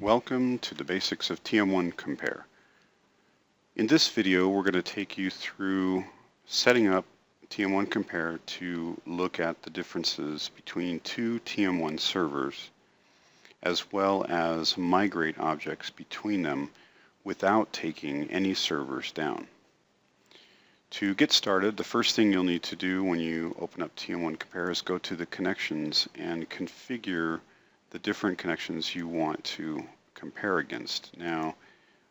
Welcome to the basics of TM1Compare. In this video, we're going to take you through setting up TM1Compare to look at the differences between two TM1 servers, as well as migrate objects between them without taking any servers down. To get started, the first thing you'll need to do when you open up TM1Compare is go to the connections and configure the different connections you want to compare against. Now,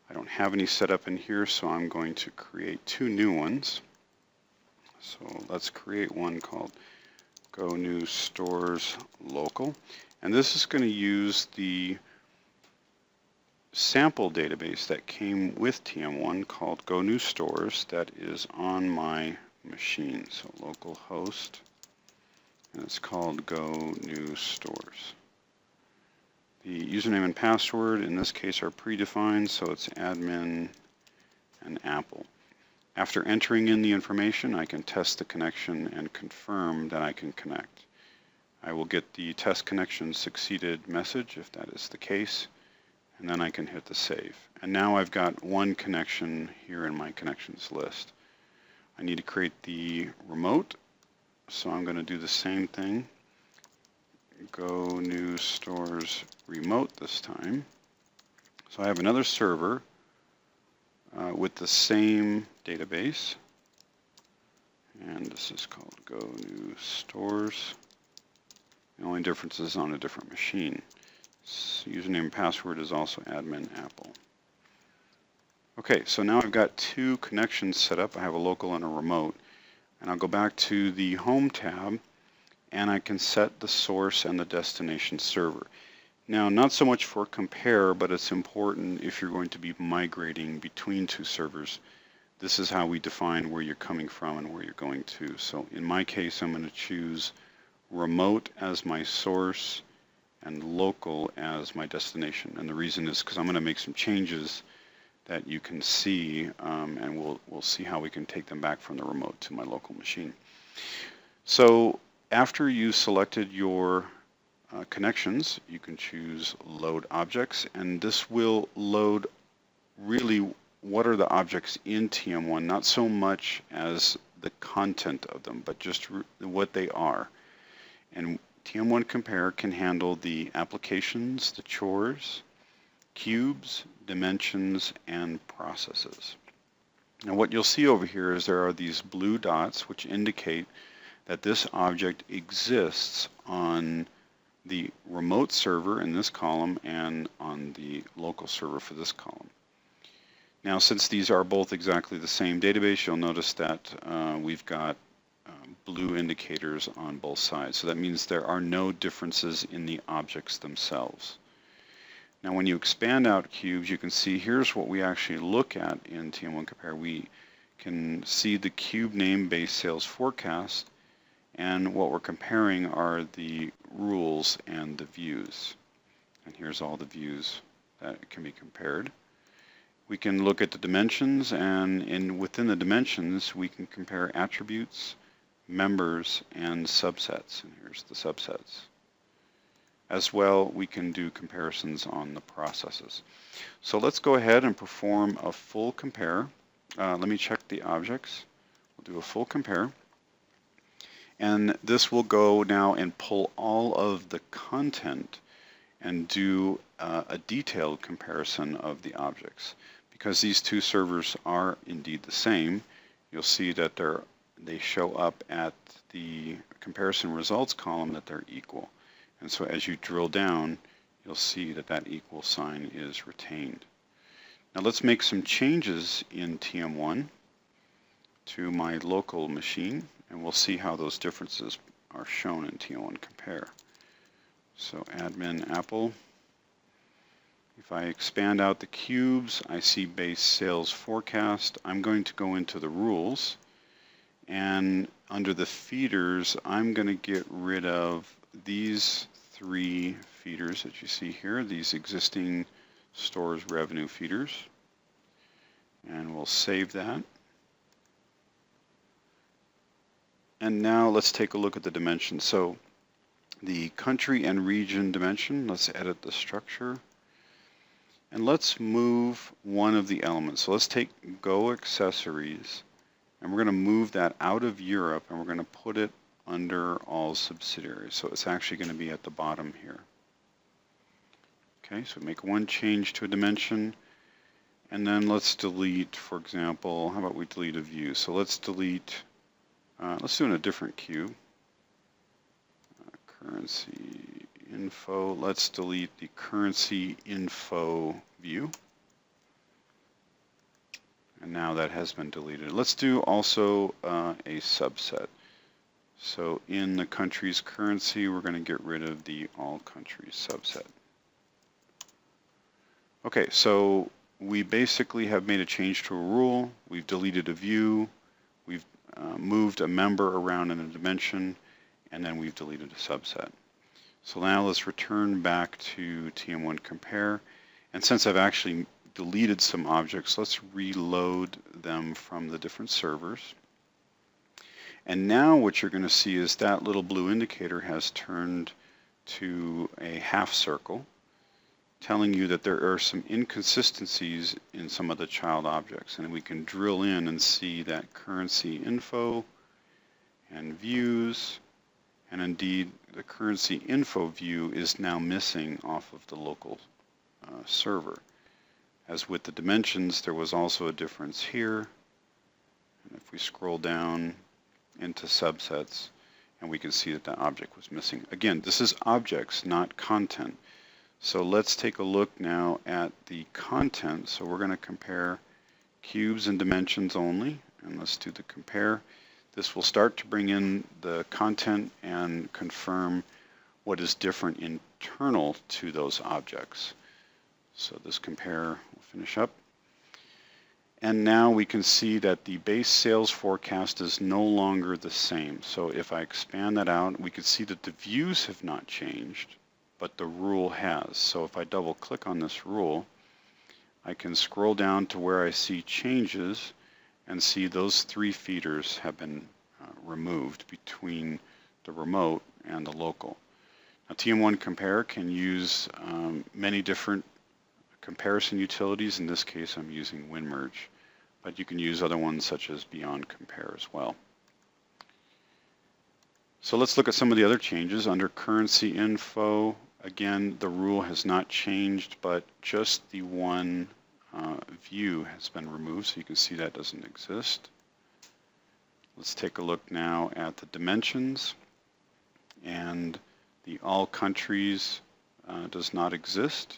I don't have any set up in here, so I'm going to create two new ones. So let's create one called Go New Stores Local. And this is going to use the sample database that came with TM1 called Go New Stores that is on my machine. So localhost, and it's called Go New Stores. The username and password in this case are predefined, so it's admin and Apple. After entering in the information, I can test the connection and confirm that I can connect. I will get the test connection succeeded message if that is the case, and then I can hit the save. And now I've got one connection here in my connections list. I need to create the remote, so I'm going to do the same thing. Go New Stores Remote this time. So I have another server with the same database, and this is called Go New Stores. The only difference is on a different machine. So username and password is also admin Apple. Okay, so now I've got two connections set up. I have a local and a remote, and I'll go back to the Home tab, and I can set the source and the destination server. Now, not so much for compare, but it's important if you're going to be migrating between two servers. This is how we define where you're coming from and where you're going to. So in my case, I'm going to choose remote as my source and local as my destination. And the reason is because I'm going to make some changes that you can see, and we'll see how we can take them back from the remote to my local machine. So after you selected your connections, you can choose Load Objects, and this will load really what are the objects in TM1, not so much as the content of them, but just what they are. And TM1Compare can handle the applications, the chores, cubes, dimensions, and processes. Now what you'll see over here is there are these blue dots which indicate that this object exists on the remote server in this column and on the local server for this column. Now, since these are both exactly the same database, you'll notice that we've got blue indicators on both sides. So that means there are no differences in the objects themselves. Now, when you expand out cubes, you can see here's what we actually look at in TM1Compare. We can see the cube name base sales forecast, and what we're comparing are the rules and the views. And here's all the views that can be compared. We can look at the dimensions, and within the dimensions, we can compare attributes, members, and subsets. And here's the subsets. As well, we can do comparisons on the processes. So let's go ahead and perform a full compare. Let me check the objects. We'll do a full compare. And this will go now and pull all of the content and do a detailed comparison of the objects. Because these two servers are indeed the same, you'll see that they show up at the comparison results column that they're equal. And so as you drill down, you'll see that that equal sign is retained. Now let's make some changes in TM1 to my local machine, and we'll see how those differences are shown in TM1Compare. So admin Apple. If I expand out the cubes, I see base sales forecast. I'm going to go into the rules, and under the feeders, I'm going to get rid of these three feeders that you see here, these existing stores revenue feeders, and we'll save that. And now let's take a look at the dimensions. So the country and region dimension, let's edit the structure. And let's move one of the elements. So let's take Go Accessories, and we're going to move that out of Europe, and we're going to put it under all subsidiaries. So it's actually going to be at the bottom here. Okay, so make one change to a dimension, and then let's delete, for example, how about we delete a view? So let's delete, let's do in a different cube. Currency info, let's delete the currency info view. And now that has been deleted. Let's do also a subset. So in the country's currency, we're going to get rid of the all countries subset. Okay, so we basically have made a change to a rule. We've deleted a view. We've moved a member around in a dimension, and then we've deleted a subset. So now let's return back to TM1Compare. And since I've actually deleted some objects, let's reload them from the different servers. And now what you're going to see is that little blue indicator has turned to a half circle, telling you that there are some inconsistencies in some of the child objects. And we can drill in and see that currency info and views, and indeed the currency info view is now missing off of the local server. As with the dimensions, there was also a difference here. And if we scroll down into subsets, and we can see that that object was missing. Again, this is objects, not content. So let's take a look now at the content. So we're going to compare cubes and dimensions only, and let's do the compare. This will start to bring in the content and confirm what is different internal to those objects. So this compare will finish up. And now we can see that the base sales forecast is no longer the same. So if I expand that out, we can see that the views have not changed, but the rule has. So if I double click on this rule, I can scroll down to where I see changes and see those three feeders have been removed between the remote and the local. Now TM1Compare can use many different comparison utilities. In this case, I'm using WinMerge, but you can use other ones such as Beyond Compare as well. So let's look at some of the other changes. Under currency info, again, the rule has not changed, but just the one view has been removed, so you can see that doesn't exist. Let's take a look now at the dimensions, and the all countries does not exist.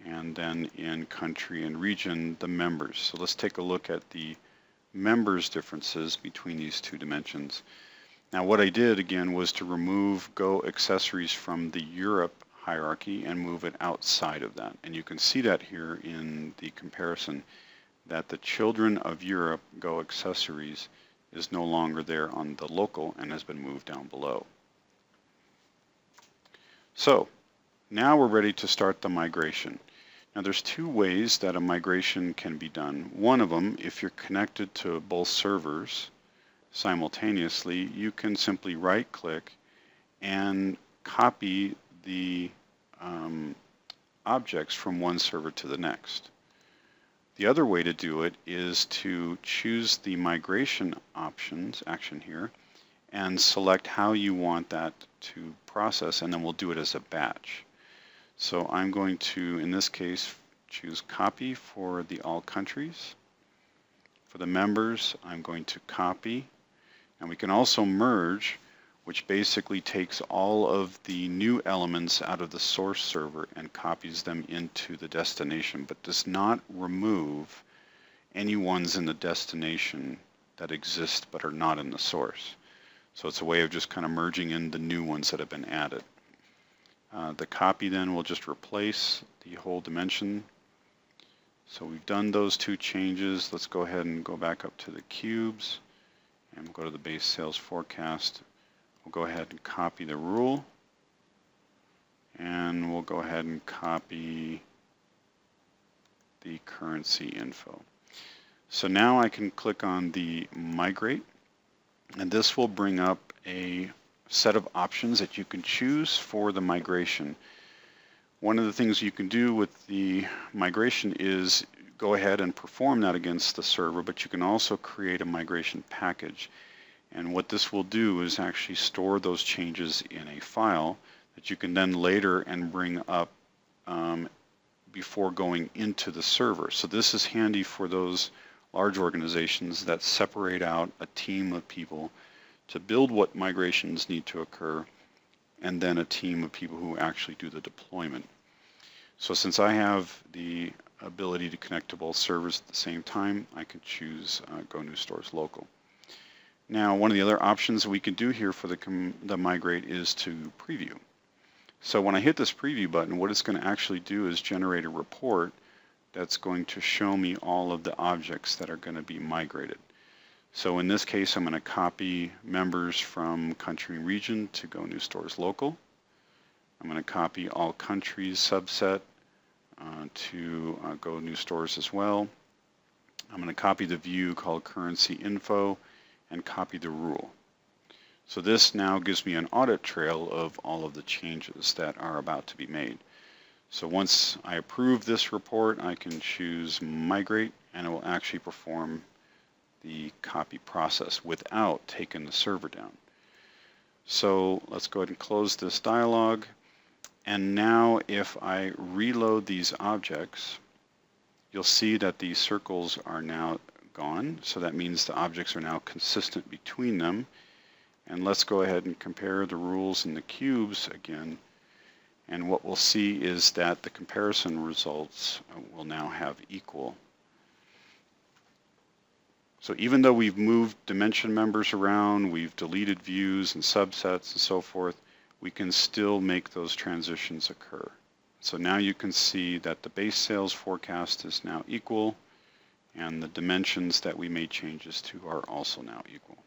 And then in country and region, the members. So let's take a look at the members differences between these two dimensions. Now what I did again was to remove Go accessories from the Europe hierarchy and move it outside of that. And you can see that here in the comparison, that the children of Europe Go accessories is no longer there on the local and has been moved down below. So now we're ready to start the migration. Now there's two ways that a migration can be done. One of them, if you're connected to both servers simultaneously, you can simply right-click and copy the objects from one server to the next. The other way to do it is to choose the migration action here, and select how you want that to process, and then we'll do it as a batch. So I'm going to, in this case, choose copy for the all countries. For the members, I'm going to copy. And we can also merge, which basically takes all of the new elements out of the source server and copies them into the destination, but does not remove any ones in the destination that exist but are not in the source. So it's a way of just kind of merging in the new ones that have been added. The copy then will just replace the whole dimension. So we've done those two changes. Let's go ahead and go back up to the cubes and we'll go to the base sales forecast. We'll go ahead and copy the rule, and we'll go ahead and copy the currency info. So now I can click on the migrate, and this will bring up a set of options that you can choose for the migration. One of the things you can do with the migration is go ahead and perform that against the server, but you can also create a migration package. And what this will do is actually store those changes in a file that you can then later and bring up before going into the server. So this is handy for those large organizations that separate out a team of people to build what migrations need to occur, and then a team of people who actually do the deployment. So since I have the ability to connect to both servers at the same time, I can choose Go New Stores Local. Now, one of the other options we can do here for the migrate is to preview. So when I hit this preview button, what it's going to actually do is generate a report that's going to show me all of the objects that are going to be migrated. So in this case, I'm going to copy members from country and region to Go New Stores Local. I'm going to copy all countries subset to Go New Stores as well. I'm going to copy the view called currency info and copy the rule. So this now gives me an audit trail of all of the changes that are about to be made. So once I approve this report, I can choose migrate, and it will actually perform the copy process without taking the server down. So let's go ahead and close this dialog. And now if I reload these objects, you'll see that these circles are now gone. So that means the objects are now consistent between them. And let's go ahead and compare the rules and the cubes again. And what we'll see is that the comparison results will now have equal. So even though we've moved dimension members around, we've deleted views and subsets and so forth, we can still make those transitions occur. So now you can see that the base sales forecast is now equal, and the dimensions that we made changes to are also now equal.